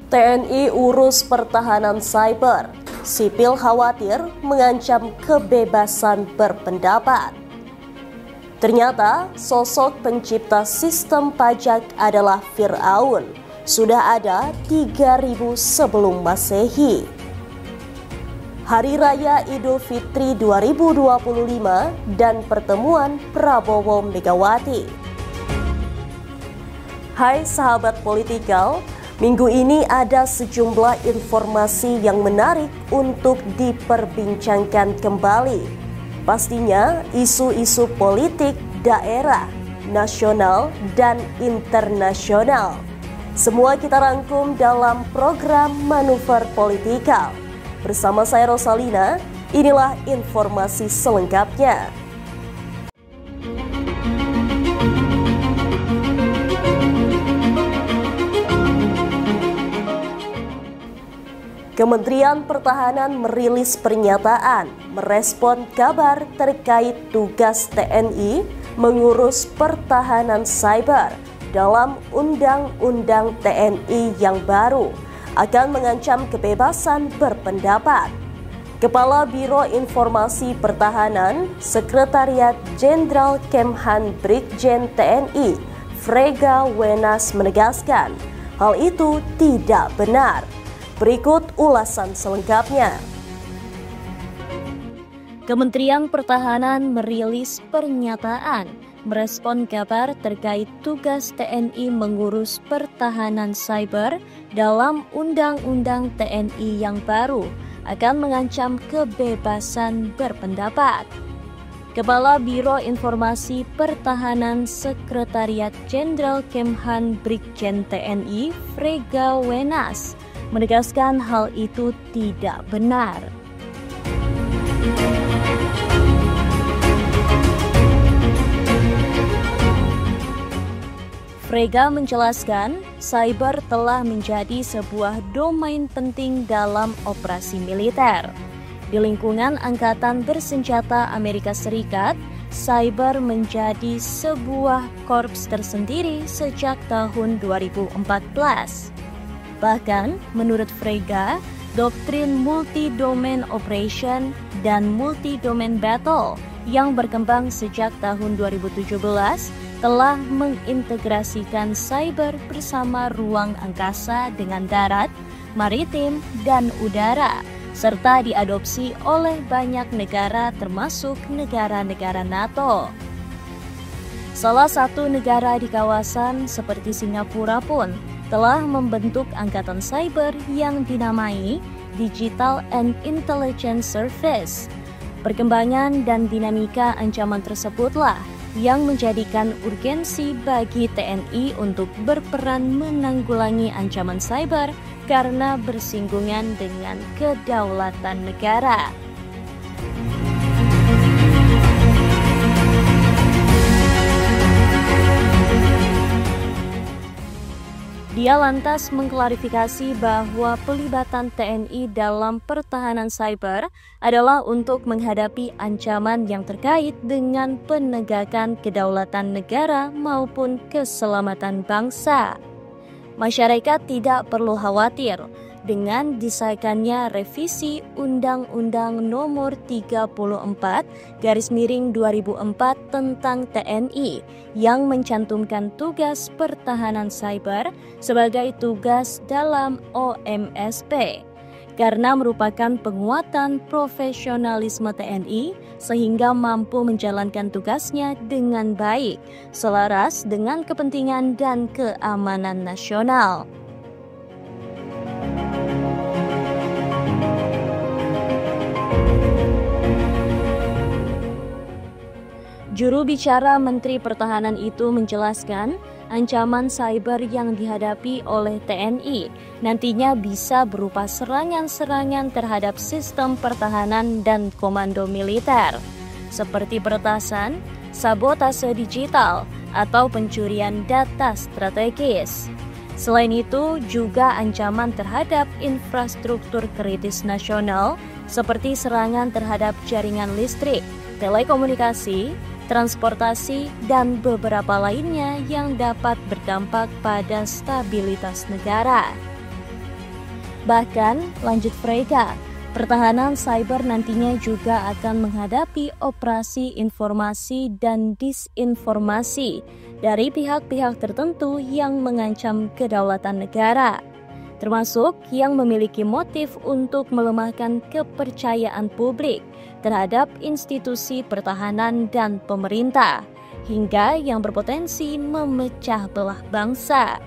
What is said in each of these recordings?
TNI urus pertahanan cyber, sipil khawatir mengancam kebebasan berpendapat. Ternyata sosok pencipta sistem pajak adalah Fir'aun, sudah ada 3000 sebelum Masehi. Hari Raya Idul Fitri 2025 dan pertemuan Prabowo Megawati. Hai sahabat Politikal, minggu ini ada sejumlah informasi yang menarik untuk diperbincangkan kembali. Pastinya isu-isu politik daerah, nasional, dan internasional. Semua kita rangkum dalam program Manuver Politikal. Bersama saya Rosalina, inilah informasi selengkapnya. Kementerian Pertahanan merilis pernyataan merespon kabar terkait tugas TNI mengurus pertahanan cyber dalam Undang-Undang TNI yang baru akan mengancam kebebasan berpendapat. Kepala Biro Informasi Pertahanan, Sekretariat Jenderal Kemhan Brigjen TNI, Frega Wenas menegaskan, hal itu tidak benar. Berikut ulasan selengkapnya. Kementerian Pertahanan merilis pernyataan merespon kabar terkait tugas TNI mengurus pertahanan cyber dalam Undang-Undang TNI yang baru akan mengancam kebebasan berpendapat. Kepala Biro Informasi Pertahanan Sekretariat Jenderal Kemhan Brigjen TNI, Frega Wenas, menegaskan hal itu tidak benar. Frega menjelaskan, cyber telah menjadi sebuah domain penting dalam operasi militer. Di lingkungan Angkatan Bersenjata Amerika Serikat, cyber menjadi sebuah korps tersendiri sejak tahun 2014. Bahkan, menurut Frega, doktrin multi-domain operation dan multi-domain battle yang berkembang sejak tahun 2017 telah mengintegrasikan cyber bersama ruang angkasa dengan darat, maritim, dan udara, serta diadopsi oleh banyak negara termasuk negara-negara NATO. Salah satu negara di kawasan seperti Singapura pun telah membentuk angkatan cyber yang dinamai Digital and Intelligence Service. Perkembangan dan dinamika ancaman tersebutlah yang menjadikan urgensi bagi TNI untuk berperan menanggulangi ancaman cyber karena bersinggungan dengan kedaulatan negara. Dia lantas mengklarifikasi bahwa pelibatan TNI dalam pertahanan cyber adalah untuk menghadapi ancaman yang terkait dengan penegakan kedaulatan negara maupun keselamatan bangsa. Masyarakat tidak perlu khawatir dengan disahkannya revisi Undang-Undang Nomor 34/2004 tentang TNI yang mencantumkan tugas pertahanan cyber sebagai tugas dalam OMSP karena merupakan penguatan profesionalisme TNI sehingga mampu menjalankan tugasnya dengan baik, selaras dengan kepentingan dan keamanan nasional. Juru bicara Menteri Pertahanan itu menjelaskan, ancaman cyber yang dihadapi oleh TNI nantinya bisa berupa serangan-serangan terhadap sistem pertahanan dan komando militer, seperti peretasan, sabotase digital, atau pencurian data strategis. Selain itu, juga ancaman terhadap infrastruktur kritis nasional, seperti serangan terhadap jaringan listrik, telekomunikasi, transportasi, dan beberapa lainnya yang dapat berdampak pada stabilitas negara. Bahkan, lanjut Frega, pertahanan cyber nantinya juga akan menghadapi operasi informasi dan disinformasi dari pihak-pihak tertentu yang mengancam kedaulatan negara, termasuk yang memiliki motif untuk melemahkan kepercayaan publik terhadap institusi pertahanan dan pemerintah, hingga yang berpotensi memecah belah bangsa.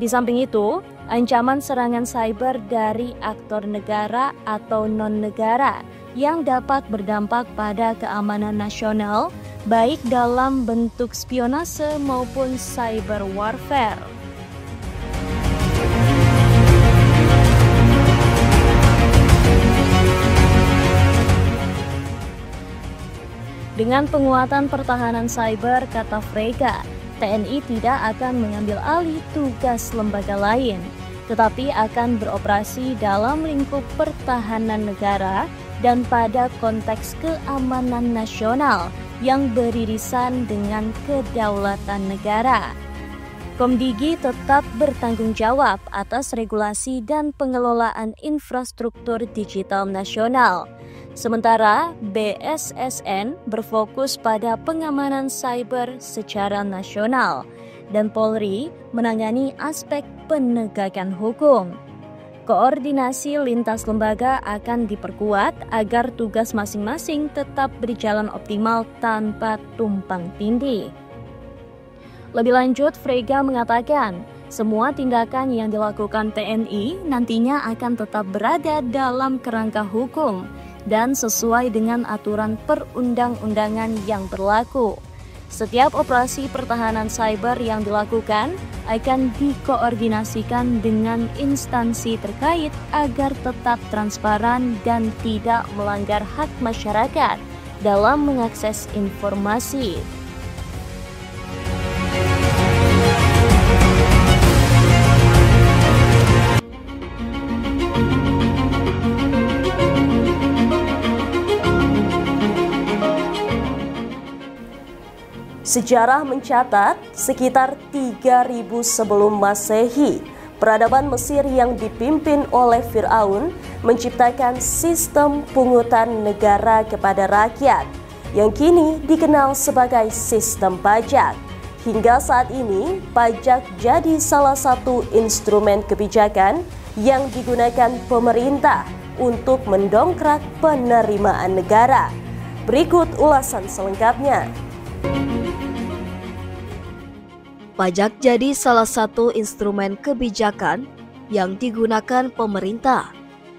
Di samping itu, ancaman serangan cyber dari aktor negara atau non-negara yang dapat berdampak pada keamanan nasional, baik dalam bentuk spionase maupun cyber warfare. Dengan penguatan pertahanan cyber, kata Frega, TNI tidak akan mengambil alih tugas lembaga lain, tetapi akan beroperasi dalam lingkup pertahanan negara dan pada konteks keamanan nasional yang beririsan dengan kedaulatan negara. Komdigi tetap bertanggung jawab atas regulasi dan pengelolaan infrastruktur digital nasional. Sementara BSSN berfokus pada pengamanan cyber secara nasional dan Polri menangani aspek penegakan hukum. Koordinasi lintas lembaga akan diperkuat agar tugas masing-masing tetap berjalan optimal tanpa tumpang tindih. Lebih lanjut, Frega mengatakan, semua tindakan yang dilakukan TNI nantinya akan tetap berada dalam kerangka hukum dan sesuai dengan aturan perundang-undangan yang berlaku. Setiap operasi pertahanan cyber yang dilakukan akan dikoordinasikan dengan instansi terkait agar tetap transparan dan tidak melanggar hak masyarakat dalam mengakses informasi. Sejarah mencatat sekitar 3000 sebelum Masehi, peradaban Mesir yang dipimpin oleh Firaun menciptakan sistem pungutan negara kepada rakyat yang kini dikenal sebagai sistem pajak. Hingga saat ini, pajak jadi salah satu instrumen kebijakan yang digunakan pemerintah untuk mendongkrak penerimaan negara. Berikut ulasan selengkapnya. Pajak jadi salah satu instrumen kebijakan yang digunakan pemerintah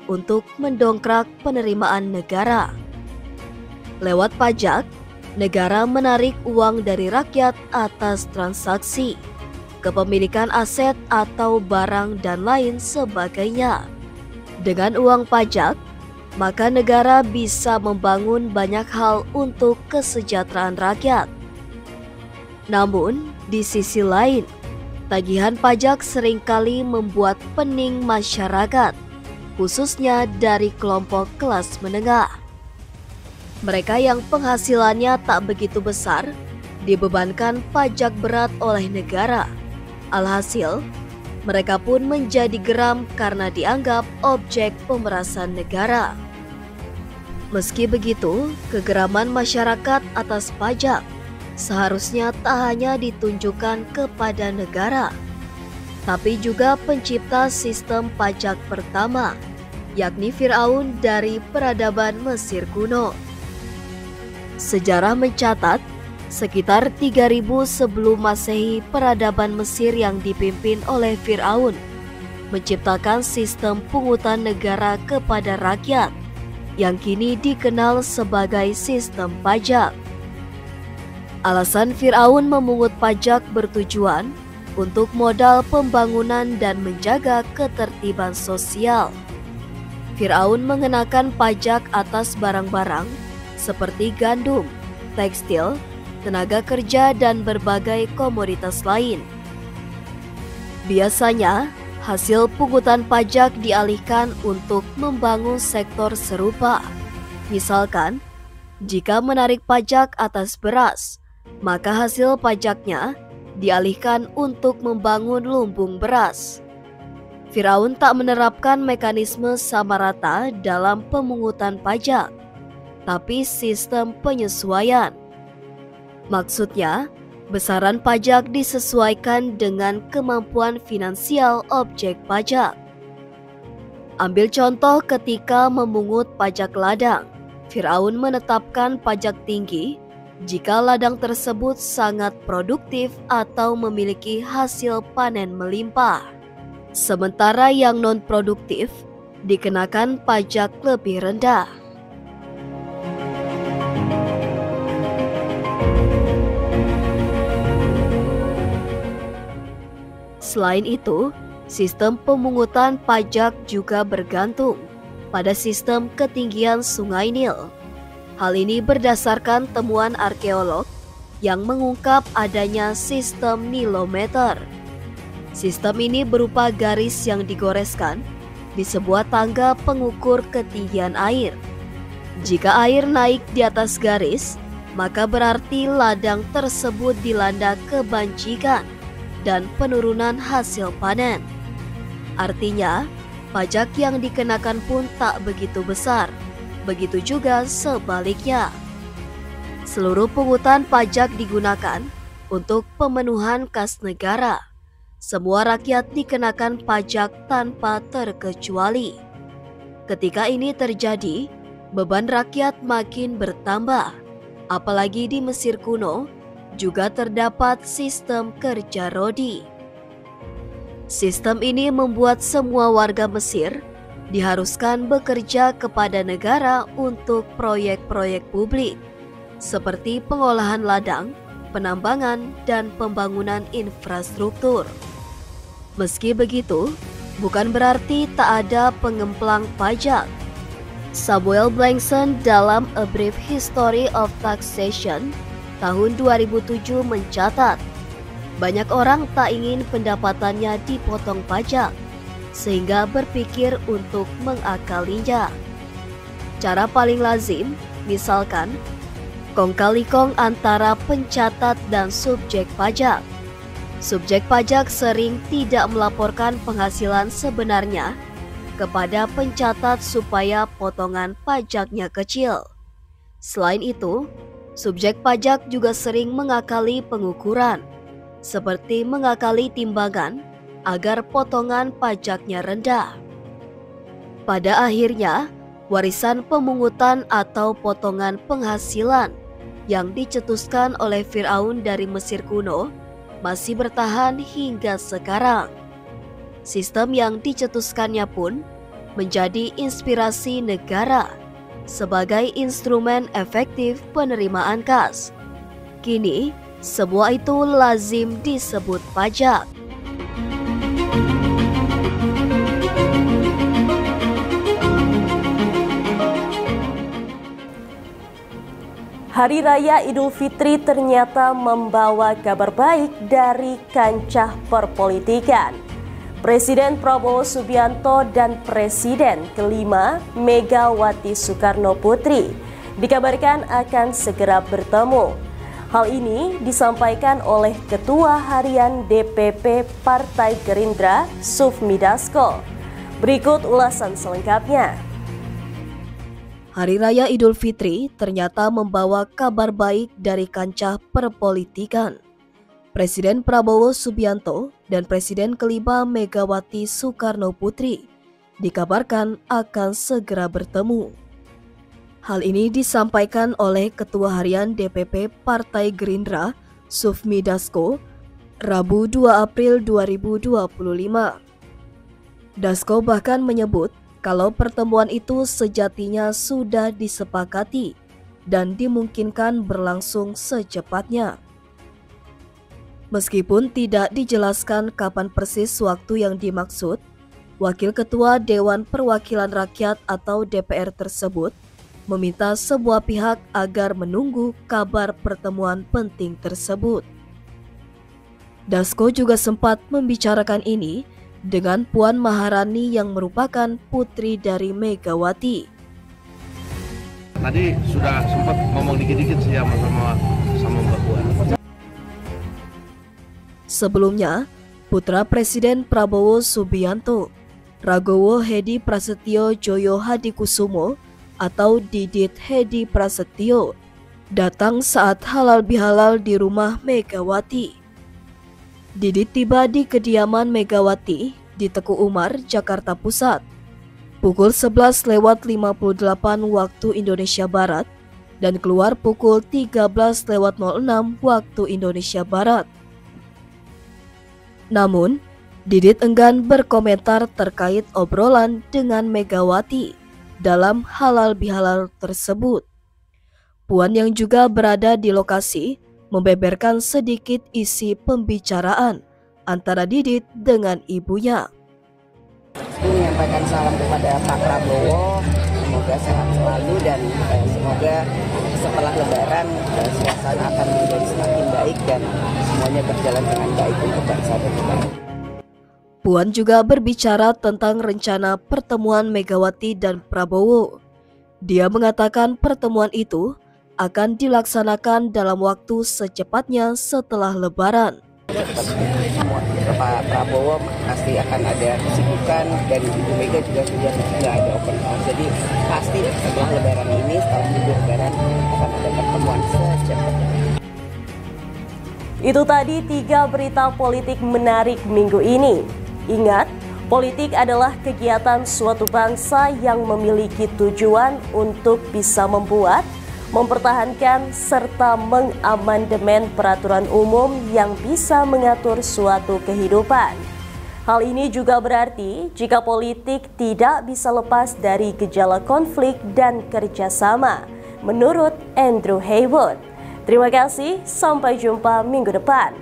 untuk mendongkrak penerimaan negara. Lewat pajak, negara menarik uang dari rakyat atas transaksi, kepemilikan aset atau barang dan lain sebagainya. Dengan uang pajak, maka negara bisa membangun banyak hal untuk kesejahteraan rakyat. Namun, di sisi lain, tagihan pajak seringkali membuat pening masyarakat, khususnya dari kelompok kelas menengah. Mereka yang penghasilannya tak begitu besar, dibebankan pajak berat oleh negara. Alhasil, mereka pun menjadi geram karena dianggap objek pemerasan negara. Meski begitu, kegeraman masyarakat atas pajak seharusnya tak hanya ditunjukkan kepada negara, tapi juga pencipta sistem pajak pertama, yakni Firaun dari peradaban Mesir kuno. Sejarah mencatat, sekitar 3000 sebelum Masehi, peradaban Mesir yang dipimpin oleh Firaun menciptakan sistem pungutan negara kepada rakyat, yang kini dikenal sebagai sistem pajak. Alasan Firaun memungut pajak bertujuan untuk modal pembangunan dan menjaga ketertiban sosial. Firaun mengenakan pajak atas barang-barang seperti gandum, tekstil, tenaga kerja, dan berbagai komoditas lain. Biasanya, hasil pungutan pajak dialihkan untuk membangun sektor serupa. Misalkan, jika menarik pajak atas beras, maka hasil pajaknya dialihkan untuk membangun lumbung beras. Firaun tak menerapkan mekanisme sama rata dalam pemungutan pajak, tapi sistem penyesuaian. Maksudnya, besaran pajak disesuaikan dengan kemampuan finansial objek pajak. Ambil contoh ketika memungut pajak ladang, Firaun menetapkan pajak tinggi jika ladang tersebut sangat produktif atau memiliki hasil panen melimpah. Sementara yang non-produktif dikenakan pajak lebih rendah. Selain itu, sistem pemungutan pajak juga bergantung pada sistem ketinggian Sungai Nil. Hal ini berdasarkan temuan arkeolog yang mengungkap adanya sistem nilometer. Sistem ini berupa garis yang digoreskan di sebuah tangga pengukur ketinggian air. Jika air naik di atas garis, maka berarti ladang tersebut dilanda kebanjikan dan penurunan hasil panen. Artinya, pajak yang dikenakan pun tak begitu besar. Begitu juga sebaliknya. Seluruh pungutan pajak digunakan untuk pemenuhan kas negara. Semua rakyat dikenakan pajak tanpa terkecuali. Ketika ini terjadi, beban rakyat makin bertambah. Apalagi di Mesir kuno juga terdapat sistem kerja rodi. Sistem ini membuat semua warga Mesir diharuskan bekerja kepada negara untuk proyek-proyek publik, seperti pengolahan ladang, penambangan, dan pembangunan infrastruktur. Meski begitu, bukan berarti tak ada pengemplang pajak. Samuel Blankson dalam A Brief History of Taxation tahun 2007 mencatat, banyak orang tak ingin pendapatannya dipotong pajak, sehingga berpikir untuk mengakalinya. Cara paling lazim, misalkan, kong kali kong antara pencatat dan subjek pajak. Subjek pajak sering tidak melaporkan penghasilan sebenarnya kepada pencatat supaya potongan pajaknya kecil. Selain itu, subjek pajak juga sering mengakali pengukuran, seperti mengakali timbangan agar potongan pajaknya rendah. Pada akhirnya, warisan pemungutan atau potongan penghasilan yang dicetuskan oleh Firaun dari Mesir kuno masih bertahan hingga sekarang. Sistem yang dicetuskannya pun menjadi inspirasi negara sebagai instrumen efektif penerimaan kas. Kini, semua itu lazim disebut pajak. Hari Raya Idul Fitri ternyata membawa kabar baik dari kancah perpolitikan. Presiden Prabowo Subianto dan Presiden kelima Megawati Soekarno Putri dikabarkan akan segera bertemu. Hal ini disampaikan oleh Ketua Harian DPP Partai Gerindra, Sufmi Dasko. Berikut ulasan selengkapnya. Hari Raya Idul Fitri ternyata membawa kabar baik dari kancah perpolitikan. Presiden Prabowo Subianto dan Presiden kelima Megawati Soekarno Putri dikabarkan akan segera bertemu. Hal ini disampaikan oleh Ketua Harian DPP Partai Gerindra, Sufmi Dasko, Rabu 2 April 2025. Dasko bahkan menyebut kalau pertemuan itu sejatinya sudah disepakati dan dimungkinkan berlangsung secepatnya. Meskipun tidak dijelaskan kapan persis waktu yang dimaksud, Wakil Ketua Dewan Perwakilan Rakyat atau DPR tersebut meminta semua pihak agar menunggu kabar pertemuan penting tersebut. Dasko juga sempat membicarakan ini dengan Puan Maharani yang merupakan putri dari Megawati. Tadi sudah sempat ngomong dikit-dikit sih sama Mbak Puan. Sebelumnya, putra Presiden Prabowo Subianto, Ragowo Hedi Prasetyo Joyo Hadikusumo atau Didit Hedi Prasetyo datang saat halal bihalal di rumah Megawati. Didit tiba di kediaman Megawati di Teku Umar, Jakarta Pusat, pukul 11:58 waktu Indonesia Barat dan keluar pukul 13:06 waktu Indonesia Barat. Namun, Didit enggan berkomentar terkait obrolan dengan Megawati dalam halal bihalal tersebut. Puan yang juga berada di lokasi membeberkan sedikit isi pembicaraan antara Didit dengan ibunya. Menyampaikan salam kepada Pak Prabowo, semoga sehat selalu dan semoga setelah Lebaran suasana akan menjadi semakin baik dan semuanya berjalan dengan baik untuk bangsa dan negara. Puan juga berbicara tentang rencana pertemuan Megawati dan Prabowo. Dia mengatakan pertemuan itu akan dilaksanakan dalam waktu secepatnya setelah Lebaran. Pak Prabowo pasti akan ada kesibukan dan Ibu Mega juga sudah ada open house. Jadi pasti setelah Lebaran ini, setelah libur Lebaran akan ada pertemuan secepatnya. Itu tadi 3 berita politik menarik minggu ini. Ingat, politik adalah kegiatan suatu bangsa yang memiliki tujuan untuk bisa membuat, mempertahankan, serta mengamandemen peraturan umum yang bisa mengatur suatu kehidupan. Hal ini juga berarti jika politik tidak bisa lepas dari gejala konflik dan kerjasama, menurut Andrew Haywood. Terima kasih, sampai jumpa minggu depan.